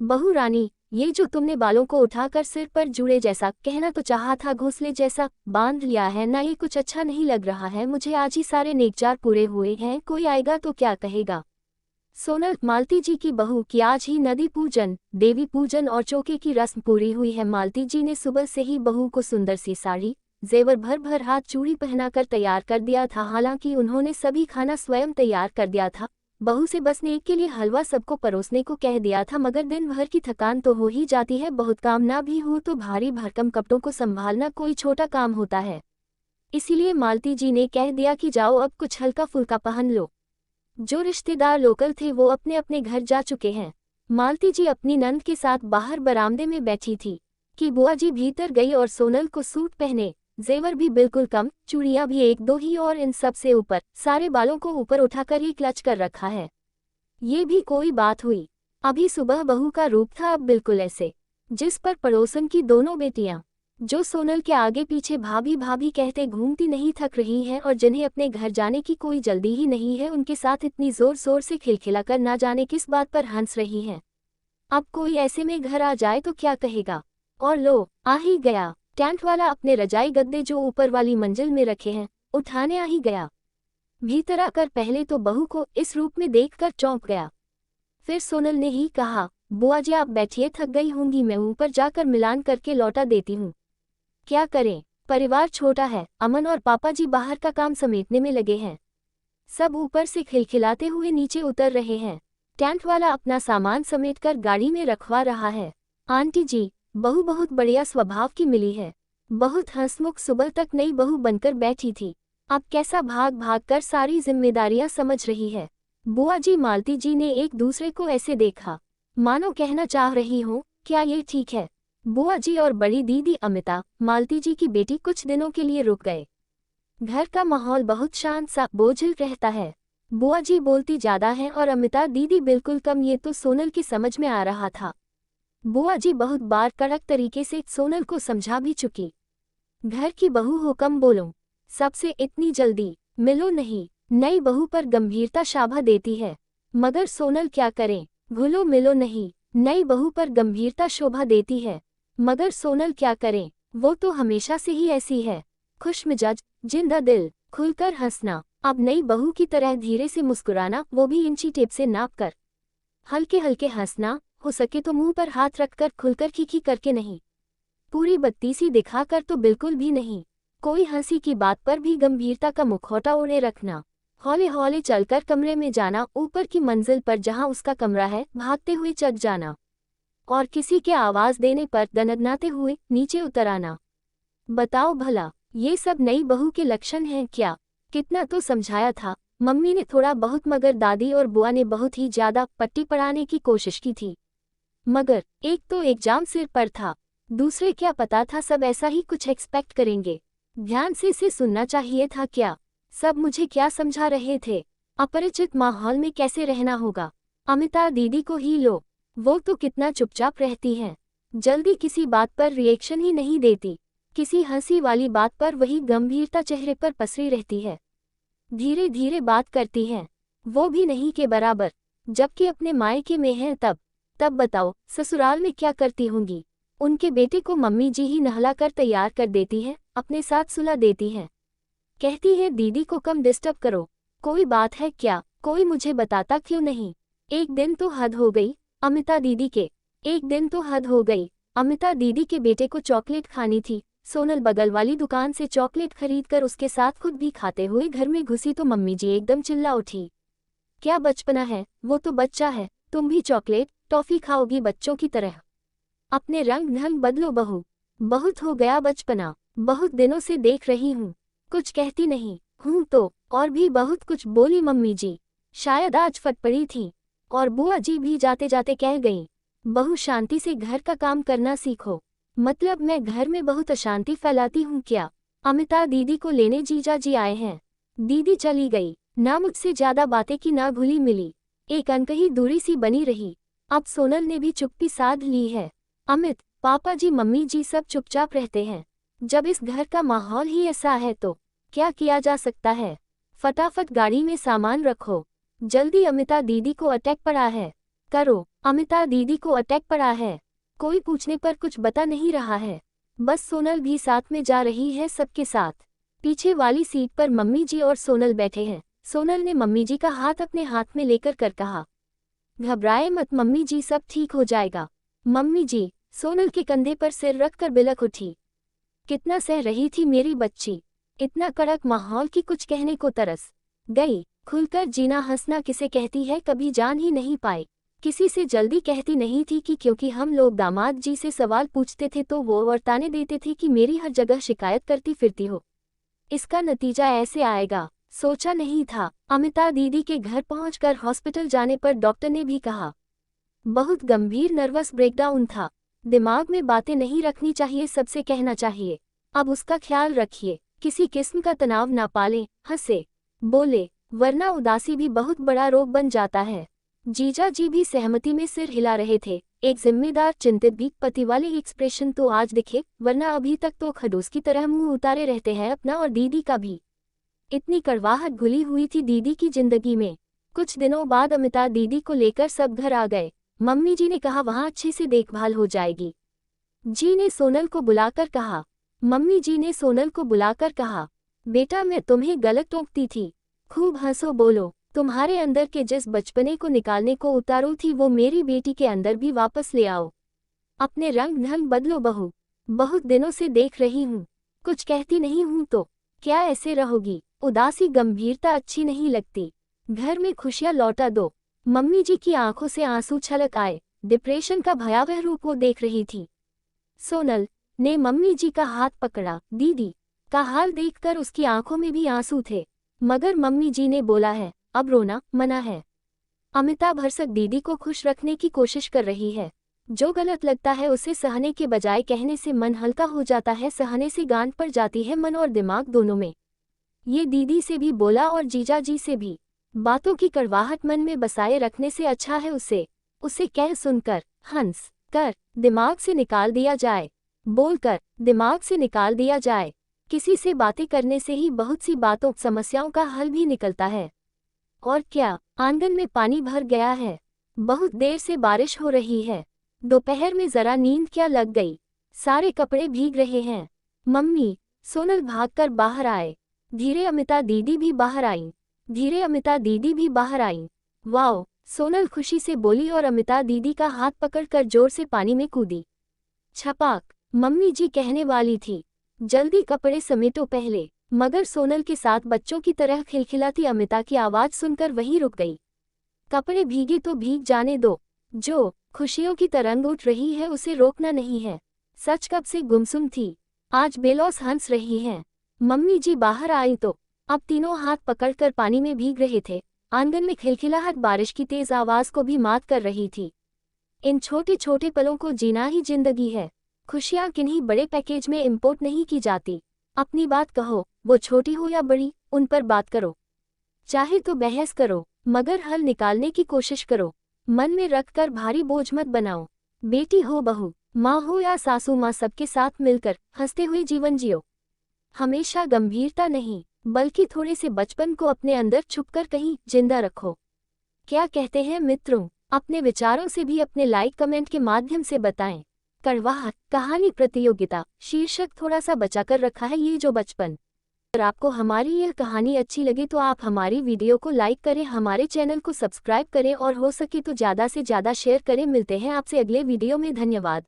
बहू रानी, ये जो तुमने बालों को उठाकर सिर पर जुड़े जैसा कहना तो चाहा था घोंसले जैसा बांध लिया है ना, ये कुछ अच्छा नहीं लग रहा है मुझे। आज ही सारे नेकजार पूरे हुए हैं, कोई आएगा तो क्या कहेगा। सोनल, मालती जी की बहू की आज ही नदी पूजन, देवी पूजन और चौके की रस्म पूरी हुई है। मालती जी ने सुबह से ही बहू को सुंदर सी साड़ी, जेवर भर भर हाथ चूड़ी पहनाकर तैयार कर दिया था। हालांकि उन्होंने सभी खाना स्वयं तैयार कर दिया था, बहू से बस नेक के लिए हलवा सबको परोसने को कह दिया था। मगर दिन भर की थकान तो हो ही जाती है, बहुत काम ना भी हो तो भारी भरकम कपड़ों को संभालना कोई छोटा काम होता है। इसीलिए मालती जी ने कह दिया कि जाओ अब कुछ हल्का फुल्का पहन लो। जो रिश्तेदार लोकल थे वो अपने अपने घर जा चुके हैं। मालती जी अपनी नंद के साथ बाहर बरामदे में बैठी थी कि बुआ जी भीतर गई और सोनल को सूट पहने, जेवर भी बिल्कुल कम, चूड़ियां भी एक दो ही और इन सब से ऊपर सारे बालों को ऊपर उठाकर ही क्लच कर रखा है। ये भी कोई बात हुई। अभी सुबह बहू का रूप था अब बिल्कुल ऐसे, जिस पर पड़ोसन की दोनों बेटियां, जो सोनल के आगे पीछे भाभी भाभी कहते घूमती नहीं थक रही हैं और जिन्हें अपने घर जाने की कोई जल्दी ही नहीं है, उनके साथ इतनी जोर जोर से खिलखिलाकर ना जाने किस बात पर हंस रही हैं। अब कोई ऐसे में घर आ जाए तो क्या कहेगा। और लो, आ ही गया टेंट वाला अपने रजाई गद्दे जो ऊपर वाली मंजिल में रखे हैं उठाने आ ही गया। भीतर आकर पहले तो बहू को इस रूप में देखकर चौंक गया। फिर सोनल ने ही कहा, बुआ जी आप बैठिए, थक गई होंगी, मैं ऊपर जाकर मिलान करके लौटा देती हूँ। क्या करें, परिवार छोटा है, अमन और पापा जी बाहर का काम समेटने में लगे हैं। सब ऊपर से खिलखिलाते हुए नीचे उतर रहे हैं। टेंट वाला अपना सामान समेटकर गाड़ी में रखवा रहा है। आंटी जी, बहू बहुत बढ़िया स्वभाव की मिली है, बहुत हंसमुख, सुबह तक नई बहू बनकर बैठी थी, अब कैसा भाग भाग कर सारी जिम्मेदारियां समझ रही है। बुआ जी मालती जी ने एक दूसरे को ऐसे देखा मानो कहना चाह रही हो, क्या ये ठीक है। बुआ जी और बड़ी दीदी अमिता, मालती जी की बेटी, कुछ दिनों के लिए रुक गए। घर का माहौल बहुत शांत सा बोझिल रहता है। बुआ जी बोलती ज्यादा हैं और अमिता दीदी बिल्कुल कम, ये तो सोनल की समझ में आ रहा था। बुआ जी बहुत बार कड़क तरीके से सोनल को समझा भी चुकी। घर की बहू हो, कम बोलो, सबसे इतनी जल्दी मिलो नहीं। नई बहू पर गंभीरता शाभा देती है, मगर सोनल क्या करे, घुलो मिलो नहीं। नई बहू पर गंभीरता शोभा देती है, मगर सोनल क्या करे, वो तो हमेशा से ही ऐसी है। खुशमिजाज, जिंदा दिल, खुलकर हंसना, अब नई बहू की तरह धीरे से मुस्कुराना, वो भी इंची टेप से नाप कर। हल्के हल्के हंसना, हो सके तो मुंह पर हाथ रखकर, खुलकर खीखी करके नहीं, पूरी बत्तीसी दिखाकर तो बिल्कुल भी नहीं। कोई हंसी की बात पर भी गंभीरता का मुखौटा ओढ़े रखना। हौले हौले चलकर कमरे में जाना, ऊपर की मंजिल पर जहां उसका कमरा है भागते हुए चढ़ जाना, और किसी के आवाज देने पर दनदनाते हुए नीचे उतर आना। बताओ भला, ये सब नई बहू के लक्षण हैं क्या। कितना तो समझाया था मम्मी ने थोड़ा बहुत, मगर दादी और बुआ ने बहुत ही ज्यादा पट्टी पढ़ाने की कोशिश की थी। मगर एक तो एग्जाम सिर पर था, दूसरे क्या पता था सब ऐसा ही कुछ एक्सपेक्ट करेंगे। ध्यान से इसे सुनना चाहिए था क्या। सब मुझे क्या समझा रहे थे। अपरिचित माहौल में कैसे रहना होगा। अमिता दीदी को ही लो, वो तो कितना चुपचाप रहती हैं, जल्दी किसी बात पर रिएक्शन ही नहीं देती। किसी हंसी वाली बात पर वही गंभीरता चेहरे पर पसरी रहती है। धीरे धीरे बात करती हैं, वो भी नहीं के बराबर, जबकि अपने मायके में हैं तब बताओ ससुराल में क्या करती होंगी। उनके बेटे को मम्मी जी ही नहलाकर तैयार कर देती हैं, अपने साथ सुला देती हैं। कहती है दीदी को कम डिस्टर्ब करो। कोई बात है क्या, कोई मुझे बताता क्यों नहीं। एक दिन तो हद हो गई अमिता दीदी के, एक दिन तो हद हो गई। अमिता दीदी के बेटे को चॉकलेट खानी थी। सोनल बगल वाली दुकान से चॉकलेट खरीदकर उसके साथ खुद भी खाते हुए घर में घुसी तो मम्मी जी एकदम चिल्ला उठी, क्या बचपना है, वो तो बच्चा है, तुम भी चॉकलेट टॉफी खाओगी बच्चों की तरह। अपने रंग ढंग बदलो बहू, बहुत हो गया बचपना, बहुत दिनों से देख रही हूँ। कुछ कहती नहीं हूँ तो और भी बहुत कुछ बोली मम्मी जी, शायद आज फट पड़ी थी। और बुआ जी भी जाते जाते कह गईं, बहू शांति से घर का काम करना सीखो। मतलब मैं घर में बहुत अशांति फैलाती हूँ क्या। अमिता दीदी को लेने जीजा जी आए हैं। दीदी चली गई, ना मुझसे ज्यादा बातें की ना घुली मिली, एक अनकही दूरी सी बनी रही। अब सोनल ने भी चुप्पी साध ली है। अमित, पापा जी, मम्मी जी सब चुपचाप रहते हैं। जब इस घर का माहौल ही ऐसा है तो क्या किया जा सकता है। फटाफट गाड़ी में सामान रखो, जल्दी अमिता दीदी को अटैक पड़ा है। करो, अमिता दीदी को अटैक पड़ा है। कोई पूछने पर कुछ बता नहीं रहा है। बस सोनल भी साथ में जा रही है सबके साथ। पीछे वाली सीट पर मम्मी जी और सोनल बैठे हैं। सोनल ने मम्मी जी का हाथ अपने हाथ में लेकर कर कहा, घबराए मत मम्मी जी, सब ठीक हो जाएगा। मम्मी जी, सोनल के कंधे पर सिर रखकर बिलख उठी। कितना सह रही थी मेरी बच्ची, इतना कड़क माहौल की कुछ कहने को तरस गई। खुलकर जीना हंसना किसे कहती है कभी जान ही नहीं पाए। किसी से जल्दी कहती नहीं थी कि क्योंकि हम लोग दामाद जी से सवाल पूछते थे तो वो और ताने देते थे कि मेरी हर जगह शिकायत करती फिरती हो। इसका नतीजा ऐसे आएगा, सोचा नहीं था। अमिता दीदी के घर पहुंचकर हॉस्पिटल जाने पर डॉक्टर ने भी कहा, बहुत गंभीर नर्वस ब्रेकडाउन था। दिमाग में बातें नहीं रखनी चाहिए, सबसे कहना चाहिए। अब उसका ख्याल रखिए, किसी किस्म का तनाव ना पालें। हंसे बोले, वरना उदासी भी बहुत बड़ा रोग बन जाता है। जीजा जी भी सहमति में सिर हिला रहे थे। एक जिम्मेदार चिंतित भी पति वाले एक्सप्रेशन तो आज दिखे, वरना अभी तक तो खडूस की तरह मुंह उतारे रहते हैं अपना और दीदी का भी। इतनी कड़वाहट घुली हुई थी दीदी की जिंदगी में। कुछ दिनों बाद अमिता दीदी को लेकर सब घर आ गए। मम्मी जी ने कहा वहां अच्छे से देखभाल हो जाएगी। जी ने सोनल को बुलाकर कहा, मम्मी जी ने सोनल को बुलाकर कहा, बेटा मैं तुम्हें गलत टोकती थी, खूब हंसो बोलो। तुम्हारे अंदर के जिस बचपने को निकालने को उतारू थी वो मेरी बेटी के अंदर भी वापस ले आओ। अपने रंग ढंग बदलो बहू। बहुत दिनों से देख रही हूँ, कुछ कहती नहीं हूँ तो क्या ऐसे रहोगी? उदासी गंभीरता अच्छी नहीं लगती। घर में खुशियाँ लौटा दो। मम्मी जी की आंखों से आंसू छलक आए। डिप्रेशन का भयावह रूप वो देख रही थी। सोनल ने मम्मी जी का हाथ पकड़ा। दीदी का हाल देखकर उसकी आंखों में भी आंसू थे, मगर मम्मी जी ने बोला है अब रोना मना है। अमिता भरसक दीदी को खुश रखने की कोशिश कर रही है। जो गलत लगता है उसे सहने के बजाय कहने से मन हल्का हो जाता है, सहने से गांठ पड़ जाती है मन और दिमाग दोनों में। ये दीदी से भी बोला और जीजा जी से भी। बातों की कड़वाहट मन में बसाए रखने से अच्छा है उसे कह सुनकर, हंस कर दिमाग से निकाल दिया जाए, बोलकर दिमाग से निकाल दिया जाए। किसी से बातें करने से ही बहुत सी बातों समस्याओं का हल भी निकलता है। और क्या, आंगन में पानी भर गया है। बहुत देर से बारिश हो रही है। दोपहर में जरा नींद क्या लग गई। सारे कपड़े भीग रहे हैं। मम्मी, सोनल भागकर बाहर आए। धीरे अमिता दीदी भी बाहर आई। धीरे अमिता दीदी भी बाहर आई। वाओ, सोनल खुशी से बोली और अमिता दीदी का हाथ पकड़कर जोर से पानी में कूदी। छपाक, मम्मी जी कहने वाली थी, जल्दी कपड़े समेटो पहले, मगर सोनल के साथ बच्चों की तरह खिलखिलाती अमिता की आवाज सुनकर वहीं रुक गई। कपड़े भीगे तो भीग जाने दो, जो खुशियों की तरंग उठ रही है उसे रोकना नहीं है। सच कब से गुमसुम थी, आज बेलौस हंस रही हैं। मम्मी जी बाहर आई तो अब तीनों हाथ पकड़कर पानी में भीग रहे थे। आंगन में खिलखिलाहट बारिश की तेज आवाज को भी मात कर रही थी। इन छोटे छोटे पलों को जीना ही जिंदगी है। खुशियां किन्हीं बड़े पैकेज में इंपोर्ट नहीं की जाती। अपनी बात कहो, वो छोटी हो या बड़ी, उन पर बात करो। चाहे तो बहस करो, मगर हल निकालने की कोशिश करो। मन में रखकर भारी बोझ मत बनाओ। बेटी हो, बहू, माँ हो या सासू माँ, सबके साथ मिलकर हंसते हुए जीवन जियो। हमेशा गंभीरता नहीं, बल्कि थोड़े से बचपन को अपने अंदर छुपकर कहीं जिंदा रखो। क्या कहते हैं मित्रों? अपने विचारों से भी अपने लाइक कमेंट के माध्यम से बताएं। कड़वाहट कहानी प्रतियोगिता शीर्षक थोड़ा सा बचाकर रखा है, ये जो बचपन। अगर आपको हमारी यह कहानी अच्छी लगे तो आप हमारी वीडियो को लाइक करें, हमारे चैनल को सब्सक्राइब करें और हो सके तो ज़्यादा से ज़्यादा शेयर करें। मिलते हैं आपसे अगले वीडियो में। धन्यवाद।